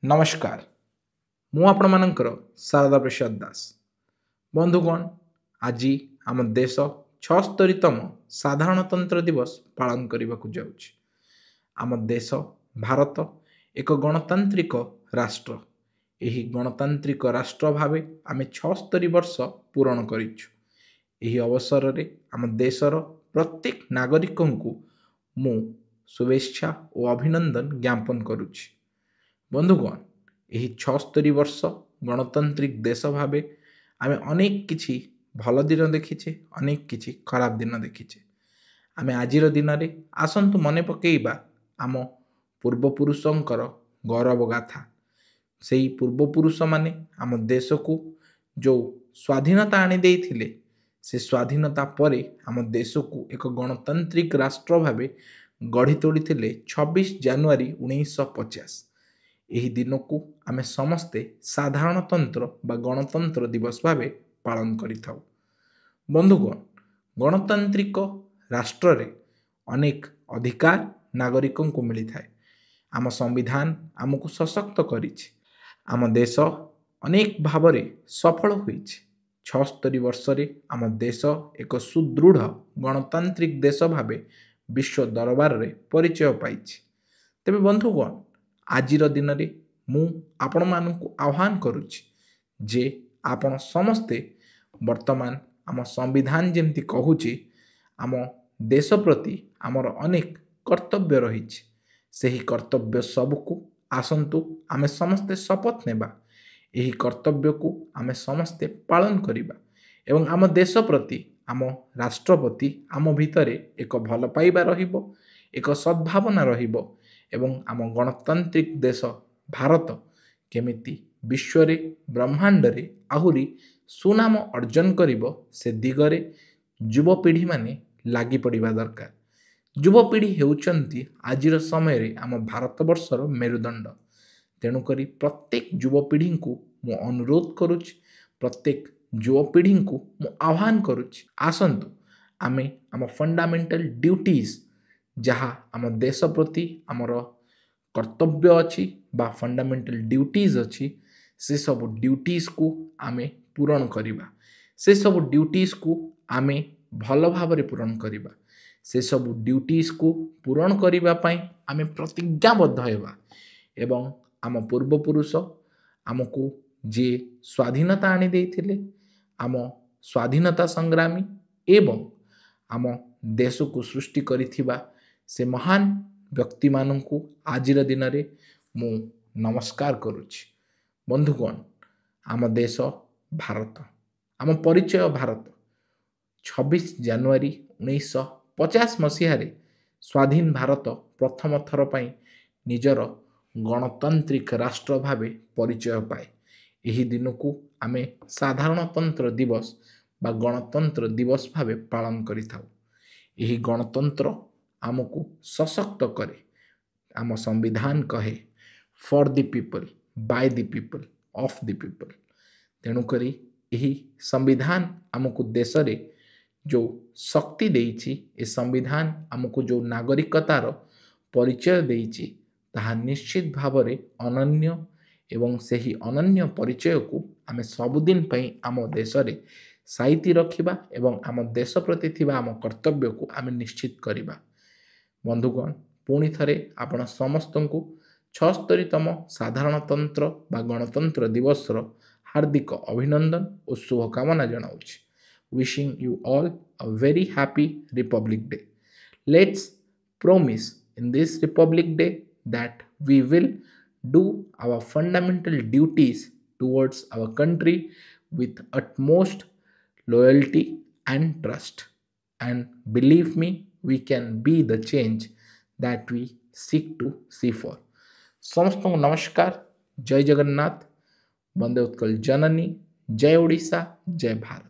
नमस्कार मु आपण मानकर शारदा प्रसाद दास बंधुगण आज आम देश 76तम साधारणतंत्र दिवस पालन करने को जाउछि। आम देश भारत एक गणतांत्रिक राष्ट्र। यही गणतांत्रिक राष्ट्र भावे आम 76 वर्ष पूरण करिछु। यही अवसर रे आम देशर प्रत्येक नागरिक को मु शुभेच्छा और अभिनंदन ज्ञापन करुछि। बंधुगण यही 76 वर्ष गणतांत्रिक देश भावे आमे अनेक किछि भल दिन देखीचे, अनेक किछि खराब दिन देखीचे। आमे आजिर दिन रे आसंतु मने पकेइबा आम पूर्वपुरुषंकर गौरव गाथा। सेही पूर्वपुरुष माने आम देश को जो स्वाधीनता आनी देइथिले, से स्वाधीनता परे आम देश को एक गणतांत्रिक राष्ट्र भावे गढ़ी तोड़िथिले 26 जनवरी 1950। यही दिन को आमे समस्ते साधारणतंत्र बा गणतंत्र दिवस भावे पालन करिथाउ। बंधुगण गणतांत्रिक राष्ट्र रे अनेक अधिकार नागरिकों को मिली थाए। आम संविधान आमको सशक्त करिछि। आम देश अनेक भावरे सफल होइछि। 76 वर्ष रे आम देश एक सुदृढ़ गणतांत्रिक देश भावे विश्व दरबार रे परिचय पाइछि। तेबे बंधुगण आजिर दिन रे मु आपण मानकु आह्वान करुछि जे आपण समस्ते वर्तमान आम संविधान जेमती कहूछि आम देश प्रति आमर अनेक कर्तव्य रहिछि। सेही कर्तव्य सबको आसंतु आमे समस्ते शपथ नेबा। यही कर्तव्य को आमे समस्ते पालन करिबा एवं आम देश प्रति आम राष्ट्रपति आम भितरे एक भल पाइबा रहिबो, एक सद्भावना रहिबो एवं आम गणतांत्रिक देश भारत केमिति विश्व रे ब्रह्मांड रे आहुरी सुनाम अर्जन करिबो, से दिगरे युवपीढ़ी माने लागी पड़िबा दरकार। युवपीढ़ी हेउचंती आजिर समय रे आम भारतवर्षर मेरुदंड। तेणुकरी प्रत्येक युवपीढ़ी को मु अनुरोध करुछि, प्रत्येक युवपीढ़ी को मु आह्वान करुछि, आसंतु आमे आम फंडामेंटल ड्यूटीज जहाँ आम देश प्रति आमर कर्तव्य अच्छी बा फंडामेंटल ड्यूटीज अच्छी, से सब ड्यूटीज को आमे पूरण करिबा। से सब ड्यूटीज को आमे भल भावरे पूरण करिबा। से सब ड्यूटीज को पूरण करिबा पई आमे प्रतिज्ञाबद्ध हेबा एवं आम पूर्वपुरुष आमको जे स्वाधीनता आनी देइथिले, आम स्वाधीनता संग्रामी एवं आम देश को सृष्टि करिथिबा से महान व्यक्ति माननकु आजिर दिन रे मु नमस्कार करुछि। बंधुगण आम देश भारत, आम परिचय भारत 26 जनवरी 1950 मसीह रे स्वाधीन भारत प्रथम थर पई निजर गणतांत्रिक राष्ट्र भावे परिचय पाए। यही दिन को आमे साधारणतंत्र दिवस बा गणतंत्र दिवस भावे पालन करिथाउ। यही गणतंत्र आमको सशक्त करे। आम संविधान कहे for the people, by the people, of the people. तेणुकरी यही संविधान आमको देश रे जो शक्ति देइछि, ए संविधान आमको जो नागरिकतार परिचय देइछि, ताहा निश्चित भावरे अनन्य एवं सही अनन्य परिचय को आमे सबुदिन पई आम देश रे साइती रखिबा एवं आम देश प्रति थिबा आम कर्तव्य को आमे निश्चित करिबा। बंधुगण पुणी थरे आपण समस्त को 76तम साधारणतंत्र बा गणतंत्र दिवस हार्दिक अभिनंदन और शुभकामना जनाऊछि। Wishing you all a very happy republic day. Let's promise in this Republic Day that we will do our fundamental duties towards our country with utmost loyalty and trust. And believe me, we can be the change that we seek to see for. समस्त को नमस्कार। जय जगन्नाथ, वंदे उत्कल जननी, जय ओडिशा, जय भारत।